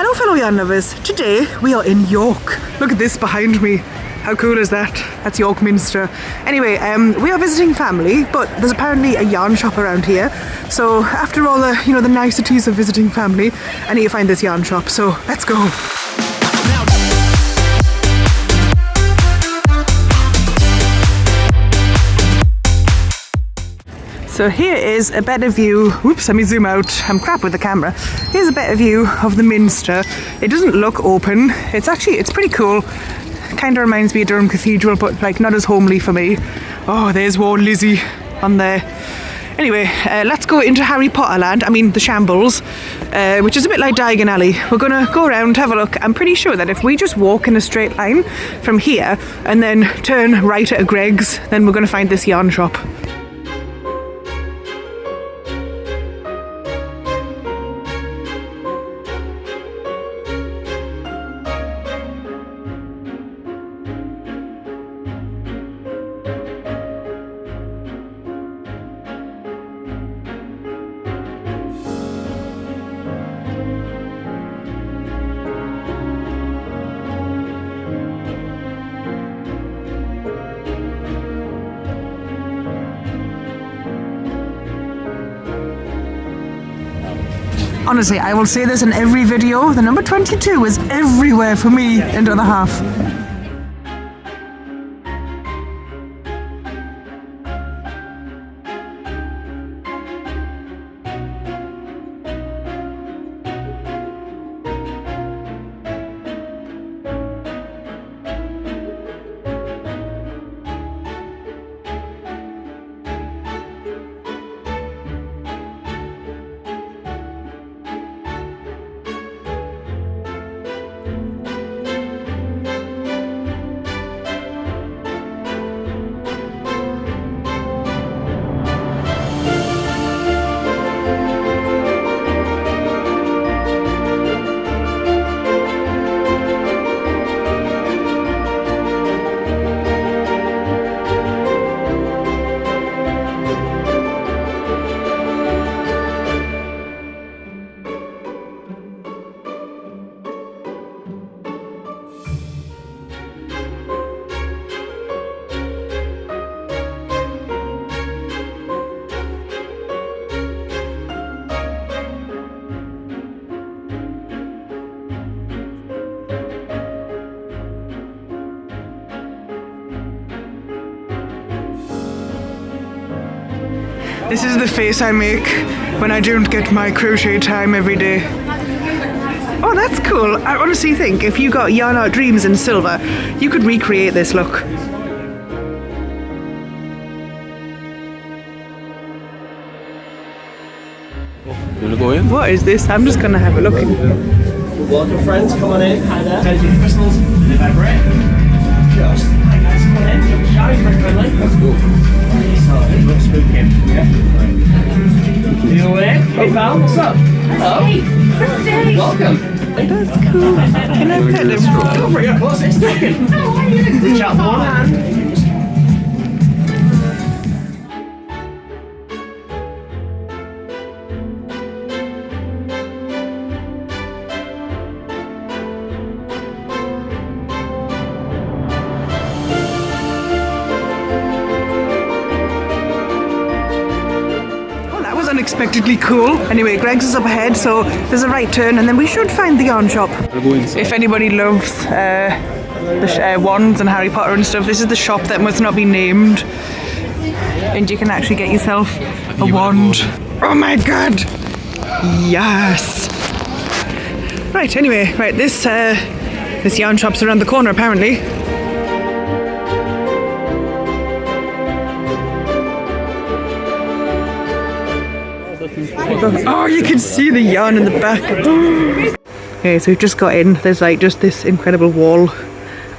Hello fellow yarn lovers, today we are in York. Look at this behind me, how cool is that? That's York Minster. Anyway, we are visiting family, but there's apparently a yarn shop around here. So after all the, the niceties of visiting family, I need to find this yarn shop, so let's go. So here is a better view, whoops, let me zoom out, I'm crap with the camera. Here's a better view of the Minster. It doesn't look open, it's pretty cool. Kind of reminds me of Durham Cathedral, but like not as homely for me. Oh, there's Warren Lizzie on there. Anyway, let's go into Harry Potter land, the Shambles, which is a bit like Diagon Alley. We're gonna go around, have a look. I'm pretty sure that if we just walk in a straight line from here and then turn right at a Greg's, then we're gonna find this yarn shop. Honestly, I will say this in every video, the number 22 is everywhere for me and other half. This is the face I make when I don't get my crochet time every day. Oh, that's cool. I honestly think if you got Yarn Art Dreams in silver, you could recreate this look. You wanna go in? What is this? I'm just gonna have a look in. Welcome friends, come on in. Hi there. There's your crystals. Elaborate. Just. Hi guys, come on in. Shall we very friendly? Let's go. So, it looks spooky. Yeah. You awake? Hey pal, what's up? Hello. Hey, Christy. Welcome. That's cool. Can I pet him? Go for it, of course, it's taken. How are you? Reach out one hand. Unexpectedly cool. Anyway, Greg's is up ahead, so there's a right turn and then we should find the yarn shop. If anybody loves the wands and Harry Potter and stuff, this is the shop that must not be named. And you can actually get yourself a wand. Oh my god! Yes! Right, anyway, this yarn shop's around the corner apparently. Oh, you can see the yarn in the back. Okay, so we've just got in. There's like just this incredible wall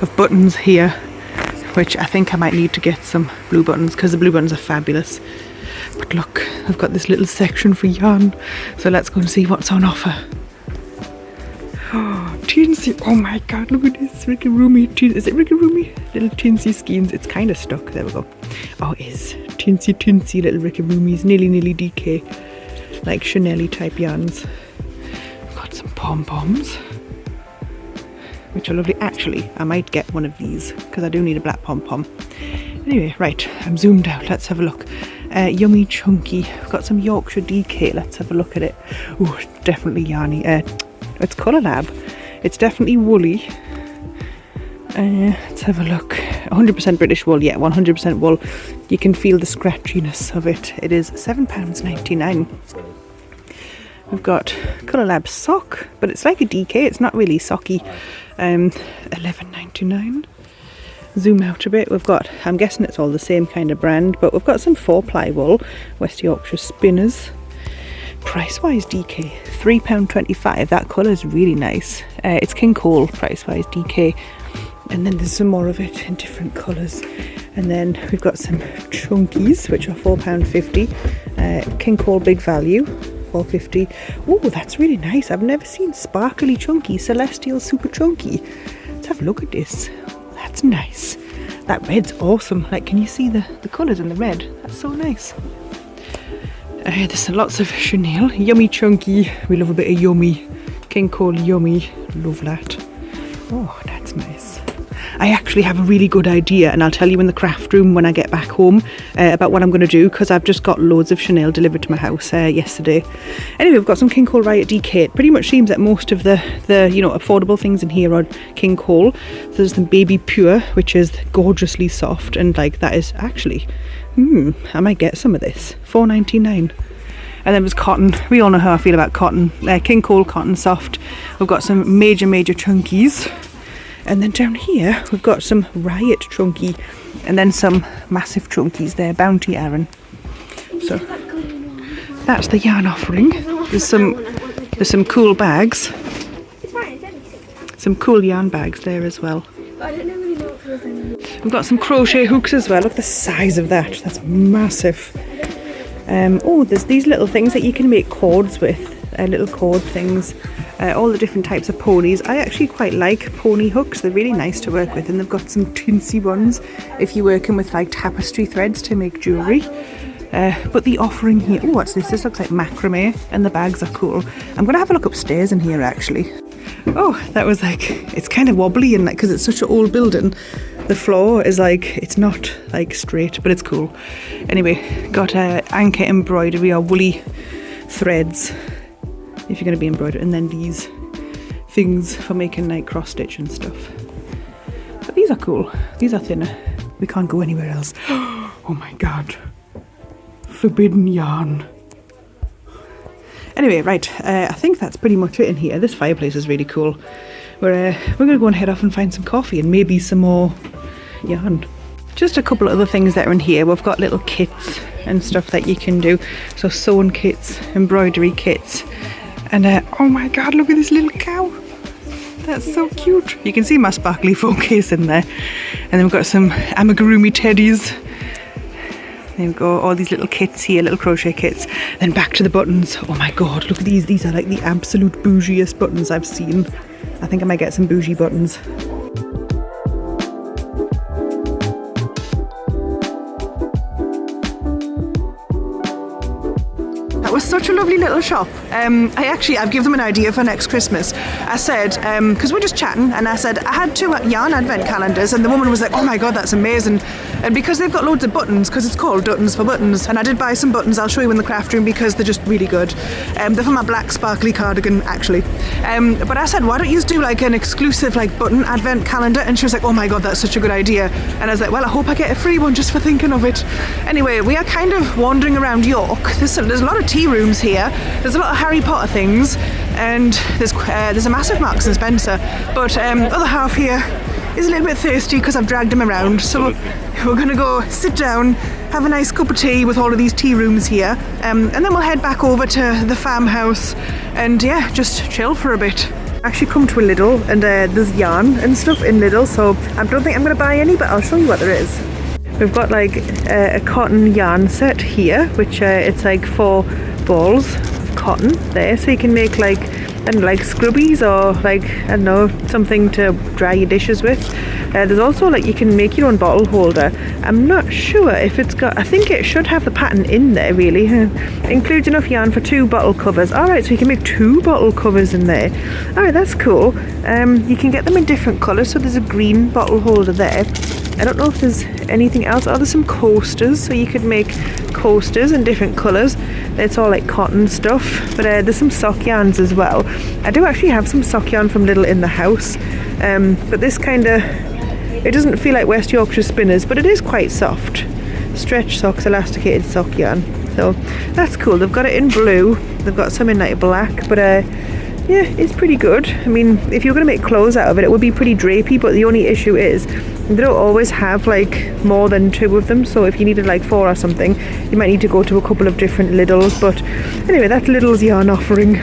of buttons here, which I think I might need to get some blue buttons because the blue buttons are fabulous. But look, I've got this little section for yarn, so let's go and see what's on offer. Oh, teensy! Oh my god, look at this Rickaroomy. Is it Rickaroomy? Little teensy skeins. It's kind of stuck. There we go. Oh, it is teensy little Rickaroomies, nearly DK, like Chanel-y type yarns. I've got some pom-poms, which are lovely. Actually, I might get one of these because I do need a black pom-pom. Anyway, right, I'm zoomed out. Let's have a look. Yummy chunky. We've got some Yorkshire DK. Let's have a look at it. Oh, definitely yarny. It's Colour Lab. It's definitely woolly. Let's have a look. 100% British wool. Yeah, 100% wool. You can feel the scratchiness of it. It is £7.99. We've got Colour Lab sock, but it's like a DK. It's not really socky. £11.99. Zoom out a bit. We've got, I'm guessing it's all the same kind of brand, but we've got some 4-ply wool, West Yorkshire Spinners. Price-wise DK, £3.25. That colour is really nice. It's King Cole, price-wise DK. And then there's some more of it in different colours. And then we've got some chunkies, which are £4.50. King Cole Big Value, £4.50. Oh, that's really nice. I've never seen sparkly chunky, celestial super chunky. Let's have a look at this. That's nice. That red's awesome. Like, can you see the colours in the red? That's so nice. There's lots of Chanel. Yummy chunky. We love a bit of yummy. King Cole yummy. Love that. Oh, that's nice. I actually have a really good idea, and I'll tell you in the craft room when I get back home about what I'm going to do, because I've just got loads of Chanel delivered to my house yesterday. Anyway, we've got some King Cole Riot DK. It pretty much seems that most of the affordable things in here are King Cole. So there's the Baby Pure, which is gorgeously soft, and like that is actually, I might get some of this. £4.99. And then there's cotton. We all know how I feel about cotton. King Cole cotton soft. We've got some major chunkies. And then down here, we've got some Riot chunky. And then some massive chunkies there. Bounty Aaron. So that's the yarn offering. There's some cool bags. Some cool yarn bags there as well. We've got some crochet hooks as well. Look at the size of that. That's massive. There's these little things that you can make cords with. Little cord things. All the different types of ponies. I actually quite like pony hooks. They're really nice to work with, and they've got some teensy ones if you're working with like tapestry threads to make jewellery. But the offering here, oh, what's this? This looks like macrame, and the bags are cool. I'm going to have a look upstairs in here actually. Oh, that was like, it's kind of wobbly, and like, because it's such an old building, the floor is like, it's not like straight, but it's cool. Anyway, got anchor embroidery or woolly threads if you're going to be embroidered, and then these things for making like cross stitch and stuff. But these are cool. These are thinner. We can't go anywhere else. Oh my god, forbidden yarn. Anyway, right, I think that's pretty much it in here. This fireplace is really cool. We're going to go and head off and find some coffee and maybe some more yarn. Just a couple of other things that are in here. We've got little kits and stuff that you can do. So sewn kits, embroidery kits. And oh my god, look at this little cow. That's so cute. You can see my sparkly phone case in there. And then we've got some amigurumi teddies. There we go, all these little kits here, little crochet kits. Then back to the buttons. Oh my god, look at these. These are like the absolute bougiest buttons I've seen. I think I might get some bougie buttons. That was such a lovely little shop. I've given them an idea for next Christmas. I said, because we're just chatting, and I said I had 2 yarn advent calendars, and the woman was like, oh my god, that's amazing. And because they've got loads of buttons, because it's called Dotons for buttons, and I did buy some buttons. I'll show you in the craft room because they're just really good. They're for my black sparkly cardigan actually. But I said, why don't you do like an exclusive like button advent calendar? And she was like, oh my god, that's such a good idea. And I was like, well, I hope I get a free one just for thinking of it. Anyway, we are kind of wandering around York. There's a lot of tea rooms here. There's a lot of Harry Potter things, and there's a massive Marks and Spencer. But other half here is a little bit thirsty because I've dragged him around. So we're gonna go sit down, have a nice cup of tea with all of these tea rooms here, and then we'll head back over to the farmhouse and yeah, just chill for a bit. Actually come to a Lidl, and there's yarn and stuff in Lidl, so I don't think I'm gonna buy any, but I'll show you what there is. We've got like a cotton yarn set here, which it's like 4 balls of cotton there, so you can make like, I don't know, like scrubbies or like, I don't know, something to dry your dishes with. There's also like you can make your own bottle holder. I'm not sure if it's got, I think it should have the pattern in there really. Includes enough yarn for 2 bottle covers. Alright, so you can make 2 bottle covers in there. Alright, that's cool. You can get them in different colours, so there's a green bottle holder there. I don't know if there's anything else. Oh, there's some coasters, so you could make coasters in different colours. It's all like cotton stuff, but there's some sock yarns as well. I do actually have some sock yarn from Lidl in the house, but this kind of, it doesn't feel like West Yorkshire spinners, but it is quite soft. Stretch socks, elasticated sock yarn. So that's cool. They've got it in blue, they've got some in like black, but yeah, it's pretty good. I mean, if you're going to make clothes out of it, it would be pretty drapey, but the only issue is they don't always have like more than 2 of them, so if you needed like 4 or something, you might need to go to a couple of different Lidls. But anyway, that's Lidl's yarn offering.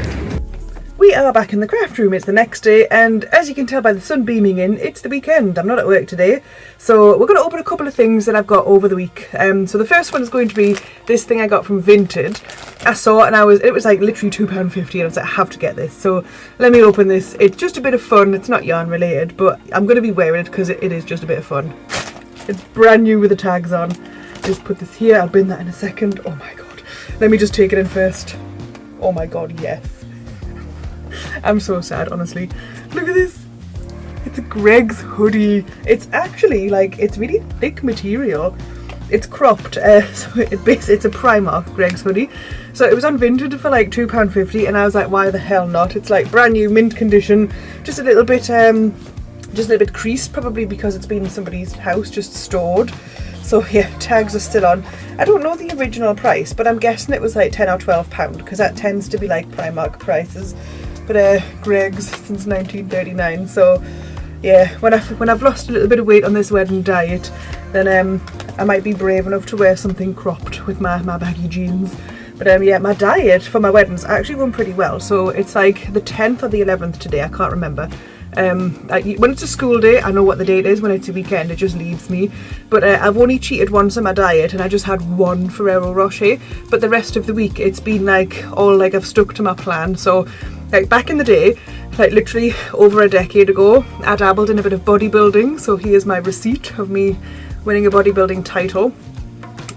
We are back in the craft room. It's the next day, and as you can tell by the sun beaming in, it's the weekend. I'm not at work today, so we're going to open a couple of things that I've got over the week. So the first one is going to be this thing I got from Vinted. I saw it and it was like literally £2.50, and I was like, I have to get this. So let me open this. It's just a bit of fun. It's not yarn related, but I'm going to be wearing it because it is just a bit of fun. It's brand new with the tags on. Just put this here. I'll bin that in a second. Oh my god. Let me just take it in first. Oh my god, yes. I'm so sad, honestly. Look at this. It's a Greg's hoodie. It's actually like, it's really thick material. It's cropped, so it's a Primark Greg's hoodie. So it was on Vinted for like £2.50, and I was like, why the hell not? It's like brand new, mint condition, just a little bit creased, probably because it's been in somebody's house, just stored. So yeah, tags are still on. I don't know the original price, but I'm guessing it was like £10 or £12, because that tends to be like Primark prices. But Greg's since 1939. So yeah, when I've lost a little bit of weight on this wedding diet, then I might be brave enough to wear something cropped with my baggy jeans. But yeah, my diet for my weddings actually run pretty well. So it's like the 10th or the 11th today, I can't remember. When it's a school day, I know what the date is. When it's a weekend, it just leaves me. But I've only cheated once on my diet, and I just had 1 Ferrero Rocher. But the rest of the week, it's been like all like I've stuck to my plan. So like back in the day, like literally over a decade ago, I dabbled in a bit of bodybuilding. So here's my receipt of me winning a bodybuilding title.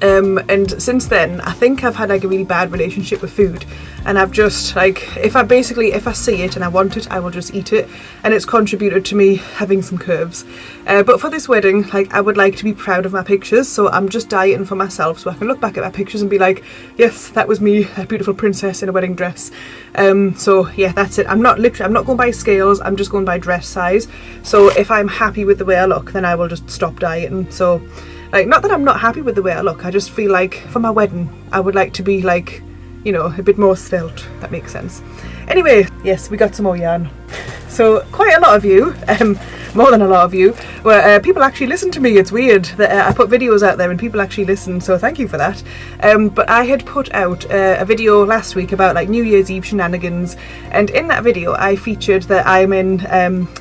And since then, I think I've had like a really bad relationship with food, and I've just like, if I see it and I want it, I will just eat it, and it's contributed to me having some curves. But for this wedding, like, I would like to be proud of my pictures, so I'm just dieting for myself, so I can look back at my pictures and be like, yes, that was me, a beautiful princess in a wedding dress. So yeah, that's it. I'm not going by scales, I'm just going by dress size. So if I'm happy with the way I look, then I will just stop dieting. So like, not that I'm not happy with the way I look, I just feel like for my wedding, I would like to be like, you know, a bit more svelte. That makes sense. Anyway, yes, we got some more yarn. So quite a lot of you, more than a lot of you, where people actually listen to me. It's weird that I put videos out there and people actually listen, so thank you for that. But I had put out a video last week about like New Year's Eve shenanigans, and in that video I featured that I'm in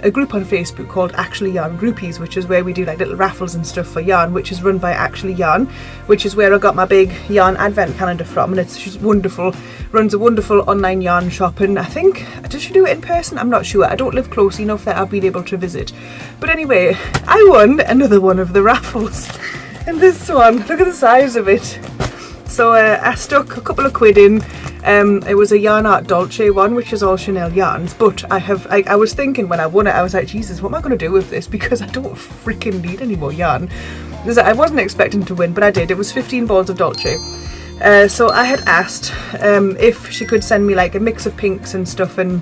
a group on Facebook called Actually Yarn Groupies, which is where we do like little raffles and stuff for yarn, which is run by Actually Yarn, which is where I got my big yarn advent calendar from, and it's just wonderful. Runs a wonderful online yarn shop, and I think, does she do it in person? I'm not sure. I don't live close enough that I've been able to visit. But anyway, I won another one of the raffles. And this one, look at the size of it. So I stuck a couple of quid in. It was a Yarn Art Dolce one, which is all Chanel yarns. But I was thinking when I won it, I was like, Jesus, what am I going to do with this? Because I don't freaking need any more yarn. I wasn't expecting to win, but I did. It was 15 balls of Dolce. So I had asked if she could send me like a mix of pinks and stuff, and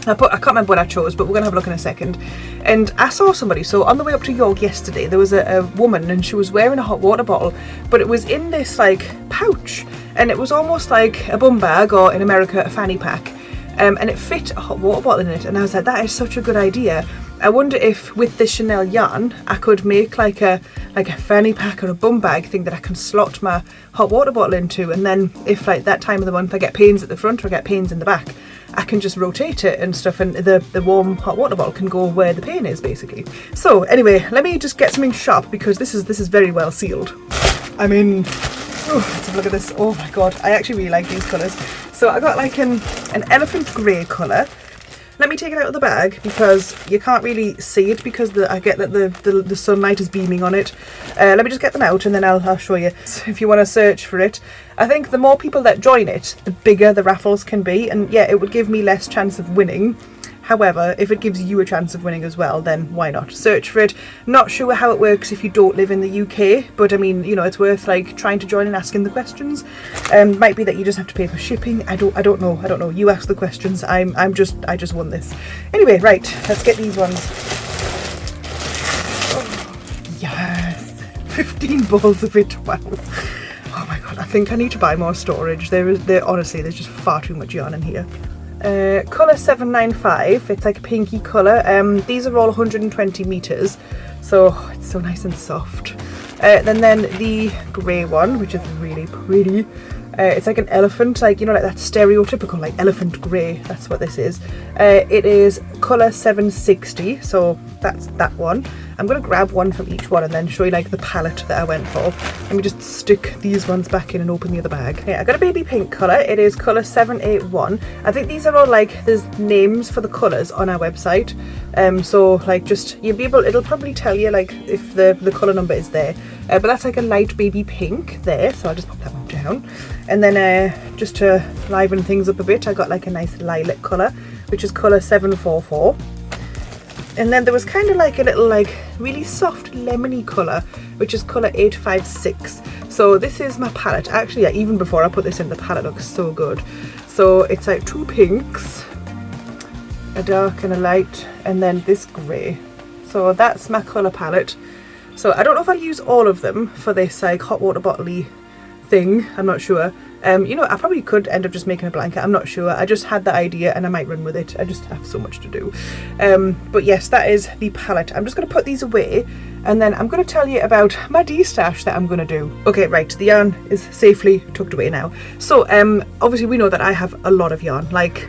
I can't remember what I chose, but we're going to have a look in a second. And I saw somebody, so on the way up to York yesterday, there was a woman, and she was wearing a hot water bottle, but it was in this like pouch, and it was almost like a bum bag, or in America a fanny pack, and it fit a hot water bottle in it. And I was like, that is such a good idea. I wonder if with the Chanel yarn I could make like a fanny pack or a bum bag thing that I can slot my hot water bottle into, and then if like that time of the month I get pains at the front or I get pains in the back, I can just rotate it and stuff, and the warm hot water bottle can go where the pain is, basically. So anyway, let me just get something sharp, because this is very well sealed. I mean, let's have a look at this. Oh my god, I actually really like these colours. So I got like an elephant grey colour, Let me take it out of the bag because you can't really see it because I get that the sunlight is beaming on it. Let me just get them out and then I'll show you if you want to search for it. I think the more people that join it, the bigger the raffles can be, and yeah, it would give me less chance of winning. However, if it gives you a chance of winning as well, then why not? Search for it. Not sure how it works if you don't live in the UK, but I mean, you know, it's worth like trying to join and asking the questions. Might be that you just have to pay for shipping. I don't know. You ask the questions. I just won this. Anyway, right, let's get these ones. Oh, yes, 15 balls of it. Wow. Oh my god, I think I need to buy more storage. Honestly, there's just far too much yarn in here. Colour 795, it's like a pinky colour. These are all 120 metres, so it's so nice and soft. Then the grey one, which is really pretty. It's like an elephant, like, you know, like that stereotypical like elephant grey. That's what this is. It is colour 760, so that's that one. I'm going to grab one from each one and then show you like the palette that I went for. Let me just stick these ones back in and open the other bag. Yeah, I got a baby pink colour. It is colour 781. I think these are all like, there's names for the colours on our website. So like just, you'll be able, it'll probably tell you like if the colour number is there. But that's like a light baby pink there. So I'll just pop that one down. And then just to liven things up a bit, I got like a nice lilac colour, which is colour 744. And then there was kind of like a little like really soft lemony colour, which is colour 856. So this is my palette. Actually, yeah, even before I put this in, the palette looks so good. So it's like two pinks, a dark and a light, and then this grey. So that's my colour palette. So I don't know if I'll use all of them for this like hot water bottle-y thing. I'm not sure. You know, I probably could end up just making a blanket. I'm not sure. I just had the idea and I might run with it. I just have so much to do. But yes, that is the palette. I'm just going to put these away and then I'm going to tell you about my de-stash that I'm going to do. Okay, right. The yarn is safely tucked away now. So obviously we know that I have a lot of yarn, like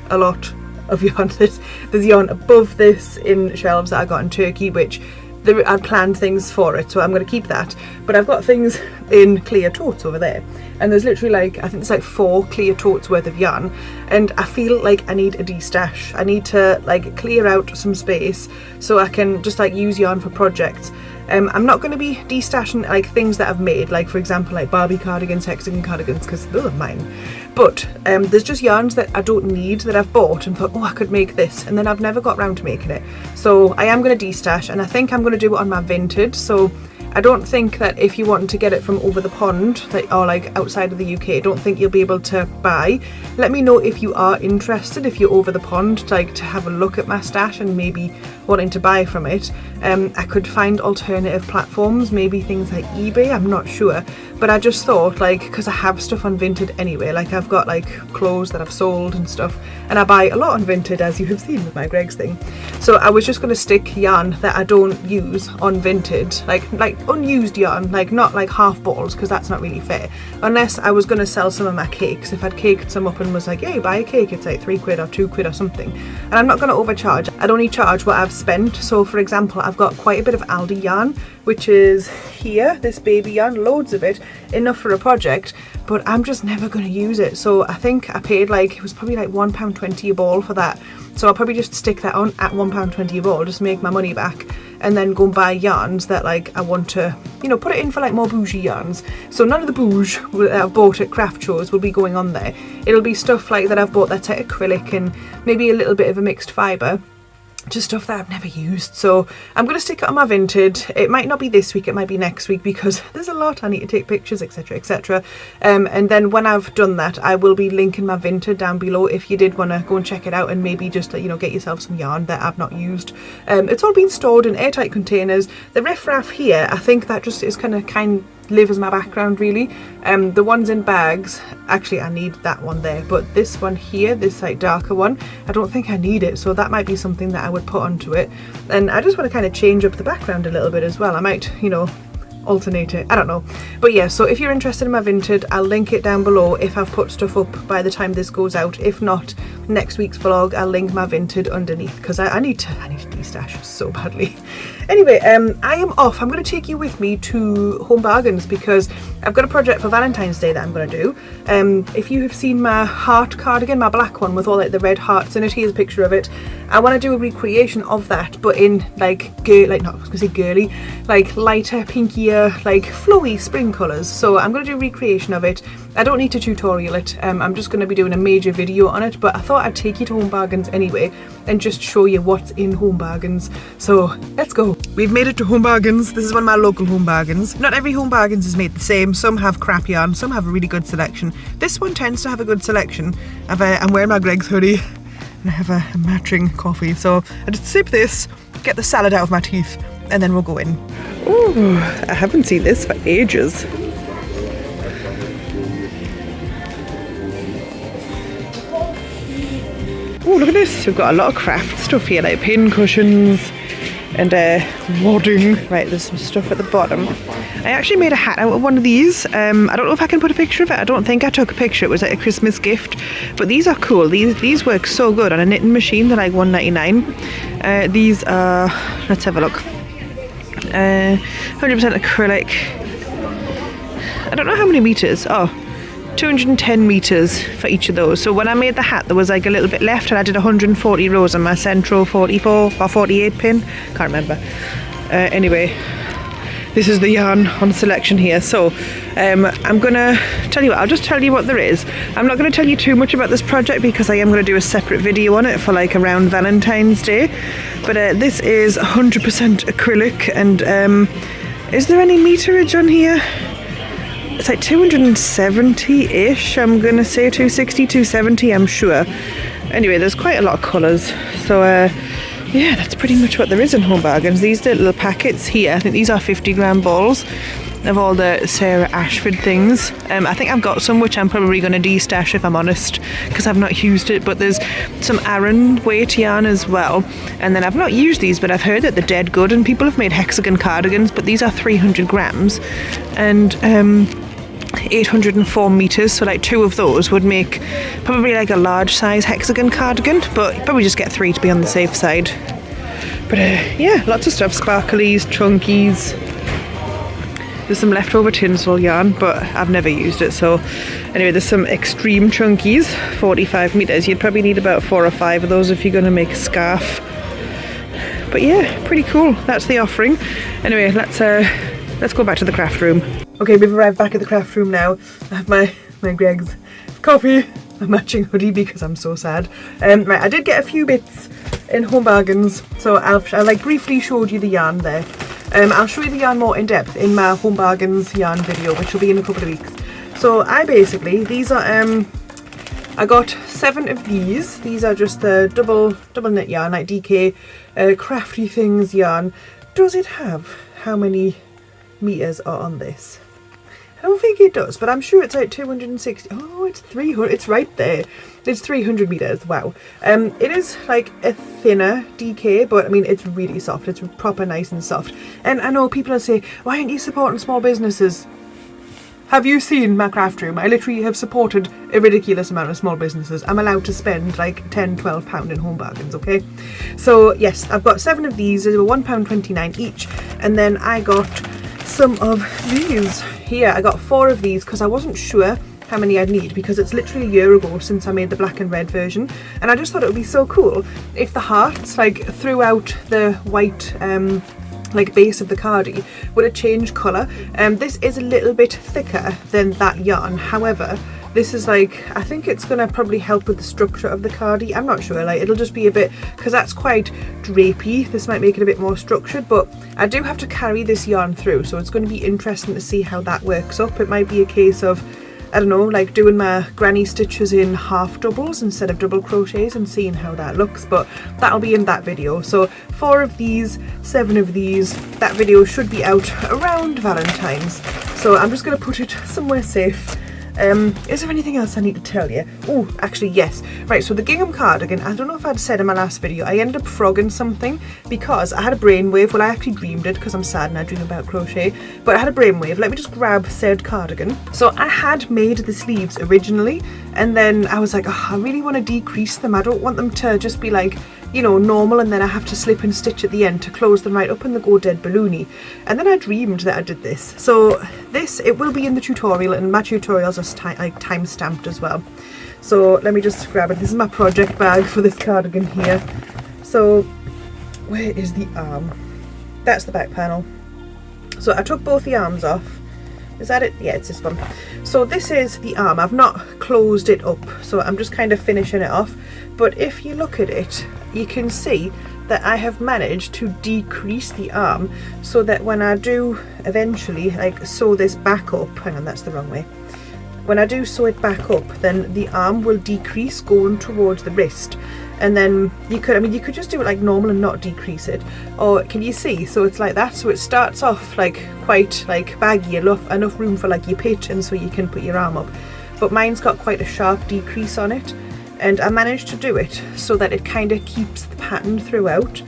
a lot of yarn. There's yarn above this in shelves that I got in Turkey, which I'd planned things for it, so I'm going to keep that. But I've got things in clear totes over there, and there's literally like, I think it's like 4 clear totes worth of yarn, and I feel like I need a de-stash. I need to like clear out some space so I can just like use yarn for projects. I'm not going to be de-stashing like things that I've made, like for example like Barbie cardigans, hexagon cardigans, because those are mine. But there's just yarns that I don't need that I've bought and thought, oh, I could make this, and then I've never got round to making it. So I am going to de-stash, and I think I'm going to do it on my Vinted. So I don't think that if you want to get it from over the pond, like, or like outside of the UK, I don't think you'll be able to buy. Let me know if you are interested, if you're over the pond, like to have a look at my stash and maybe wanting to buy from it. I could find alternative platforms, maybe things like eBay, I'm not sure. But I just thought, like, because I have stuff on Vinted anyway, like I've got like clothes that I've sold and stuff, and I buy a lot on Vinted, as you have seen with my Greg's thing. So I was just going to stick yarn that I don't use on Vinted, like unused yarn, like not like half balls, because that's not really fair. Unless I was going to sell some of my cakes. If I'd caked some up and was like, hey, buy a cake, it's like £3 or £2 or something. And I'm not going to overcharge. I'd only charge what I've spent. So for example, I've got quite a bit of Aldi yarn, which is here, this baby yarn, loads of it, enough for a project, but I'm just never going to use it. So I think I paid like, it was probably like £1.20 a ball for that. So I'll probably just stick that on at £1.20 a ball, just make my money back, and then go and buy yarns that like I want to, you know, put it in for like more bougie yarns. So none of the bouge that I've bought at craft shows will be going on there. It'll be stuff like that I've bought that's like acrylic and maybe a little bit of a mixed fibre. Just stuff that I've never used. So I'm going to stick it on my Vinted. It might not be this week, it might be next week, because there's a lot. I need to take pictures, etc, etc. And then when I've done that, I will be linking my Vinted down below if you did want to go and check it out and maybe just, you know, get yourself some yarn that I've not used. It's all been stored in airtight containers. The riffraff here, I think that just is kind of live as my background really. The ones in bags, actually I need that one there, but this one here, this like darker one, I don't think I need it, so that might be something that I would put onto it. And I just want to kind of change up the background a little bit as well. I might, you know, alternate it, I don't know. But yeah, so if you're interested in my Vinted, I'll link it down below if I've put stuff up by the time this goes out. If not, next week's vlog I'll link my Vinted underneath, because I need to de-stash so badly. Anyway, I am off. I'm going to take you with me to Home Bargains because I've got a project for Valentine's Day that I'm going to do. If you have seen my heart cardigan, my black one with all like the red hearts in it, here's a picture of it. I want to do a recreation of that, but in like not I was gonna say girly, like lighter, pinkier, like flowy spring colours. So I'm going to do a recreation of it. I don't need to tutorial it. I'm just going to be doing a major video on it, but I thought I'd take you to Home Bargains anyway and just show you what's in Home Bargains. So let's go. We've made it to Home Bargains. This is one of my local Home Bargains. Not every Home Bargains is made the same. Some have crap yarn, some have a really good selection. This one tends to have a good selection. I'm wearing my Greg's hoodie and I have a matching coffee. So I just sip this, get the salad out of my teeth, and then we'll go in. Ooh, I haven't seen this for ages. Oh, look at this. We've got a lot of craft stuff here, like pin cushions and wadding. Right, there's some stuff at the bottom. I actually made a hat out of one of these. I don't know if I can put a picture of it. I don't think I took a picture. It was like a Christmas gift. But these are cool. These work so good on a knitting machine. They're like $1.99. These are, let's have a look. 100% acrylic. I don't know how many meters. Oh, 210 meters for each of those. So when I made the hat, there was like a little bit left, and I did 140 rows on my central 44 or 48 pin. Can't remember. Anyway, this is the yarn on selection here. So I'm gonna tell you what, I'll just tell you what there is. I'm not gonna tell you too much about this project because I am gonna do a separate video on it for like around Valentine's Day. But this is 100% acrylic, and is there any meterage on here? It's like 270-ish, I'm going to say 260, 270, I'm sure. Anyway, there's quite a lot of colours. So, yeah, that's pretty much what there is in Home Bargains. These little packets here, I think these are 50-gram balls of all the Sarah Ashford things. I think I've got some which I'm probably going to de-stash if I'm honest, because I've not used it. But there's some Aran weight yarn as well. And then I've not used these, but I've heard that they're dead good, and people have made hexagon cardigans, but these are 300 grams. And 804 meters, so like 2 of those would make probably like a large size hexagon cardigan, but you probably just get 3 to be on the safe side. But yeah, lots of stuff, sparklies, chunkies. There's some leftover tinsel yarn, but I've never used it. So anyway, there's some extreme chunkies, 45 meters. You'd probably need about 4 or 5 of those if you're going to make a scarf. But yeah, pretty cool. That's the offering. Anyway, let's go back to the craft room. Okay, we've arrived back at the craft room now. I have my Greg's coffee, a matching hoodie because I'm so sad. Right, I did get a few bits in Home Bargains, so I like briefly showed you the yarn there. I'll show you the yarn more in depth in my Home Bargains yarn video, which will be in a couple of weeks. So these are I got 7 of these. These are just the double knit yarn, like DK Crafty Things yarn. Does it have how many meters are on this? I don't think it does, but I'm sure it's like 260. Oh, it's 300. It's right there. It's 300 meters. Wow. It is like a thinner DK, but I mean, it's really soft. It's proper nice and soft. And I know people are saying, why aren't you supporting small businesses? Have you seen my craft room? I literally have supported a ridiculous amount of small businesses. I'm allowed to spend like £10-12 in Home Bargains, okay? So yes, I've got 7 of these. They were £1.29 each. And then I got some of these here. I got 4 of these because I wasn't sure how many I'd need, because it's literally a year ago since I made the black and red version, and I just thought it would be so cool if the hearts like throughout the white like base of the cardi would have changed colour. This is a little bit thicker than that yarn, however this is like, I think it's going to probably help with the structure of the cardi. I'm not sure, like it'll just be a bit, because that's quite drapey, this might make it a bit more structured, but I do have to carry this yarn through, so it's going to be interesting to see how that works up. It might be a case of, I don't know, like doing my granny stitches in half doubles instead of double crochets and seeing how that looks, but that'll be in that video. So 4 of these, 7 of these. That video should be out around Valentine's, so I'm just going to put it somewhere safe Is there anything else I need to tell you? Oh, actually yes. Right, so the gingham cardigan, I don't know if I'd said in my last video, I ended up frogging something because I had a brainwave. Well, I actually dreamed it because I'm sad and I dream about crochet, but I had a brainwave. Let me just grab said cardigan. So I had made the sleeves originally, and then I was like, oh, I really want to decrease them. I don't want them to just be like, you know, normal, and then I have to slip and stitch at the end to close them right up and they go dead balloony. And then I dreamed that I did this. So this, it will be in the tutorial, and my tutorials are like time stamped as well. So let me just grab it. This is my project bag for this cardigan here. So where is the arm? That's the back panel. So I took both the arms off. Is that it? Yeah, it's this one. So this is the arm. I've not closed it up, so I'm just kind of finishing it off. But if you look at it, you can see that I have managed to decrease the arm so that when I do eventually like sew this back up, hang on, that's the wrong way. When I do sew it back up, then the arm will decrease going towards the wrist. And then you could, I mean, you could just do it like normal and not decrease it. Or can you see? So it's like that. So it starts off like quite like baggy, enough room for like your pit, and so you can put your arm up. But mine's got quite a sharp decrease on it. And I managed to do it so that it kind of keeps the pattern throughout.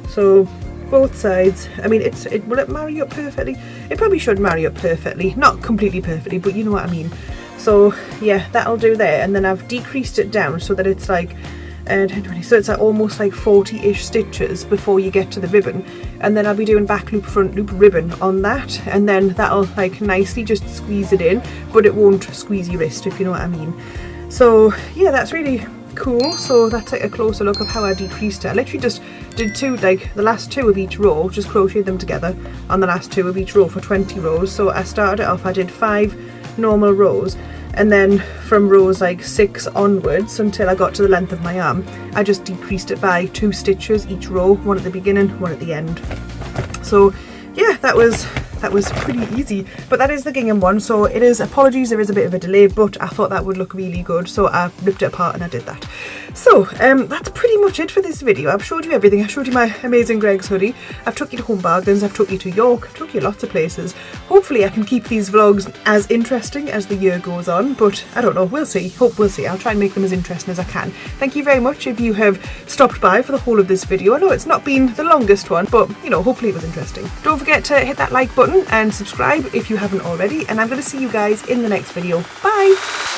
So both sides, I mean, will it marry up perfectly? It probably should marry up perfectly. Not completely perfectly, but you know what I mean. So yeah, that'll do there. And then I've decreased it down so that it's like, so it's like almost like 40-ish stitches before you get to the ribbon. And then I'll be doing back loop, front loop, ribbon on that. And then that'll like nicely just squeeze it in, but it won't squeeze your wrist, if you know what I mean. So yeah, that's really cool. So that's like a closer look of how I decreased it. I literally just did two, like the last two of each row, just crocheted them together on the last two of each row for 20 rows. So I started it off, I did 5 normal rows, and then from rows like 6 onwards until I got to the length of my arm, I just decreased it by 2 stitches each row, one at the beginning, one at the end. So yeah, that was pretty easy. But that is the gingham one, so it is, apologies, there is a bit of a delay, but I thought that would look really good, so I ripped it apart and I did that. So that's pretty much it for this video. I've showed you everything. I showed you my amazing Greg's hoodie, I've took you to Home Bargains, I've took you to York, I've took you lots of places. Hopefully I can keep these vlogs as interesting as the year goes on, but I don't know, we'll see. We'll see. I'll try and make them as interesting as I can. Thank you very much if you have stopped by for the whole of this video. I know it's not been the longest one, but you know, hopefully it was interesting. Don't forget to hit that like button and subscribe if you haven't already, and I'm going to see you guys in the next video. Bye!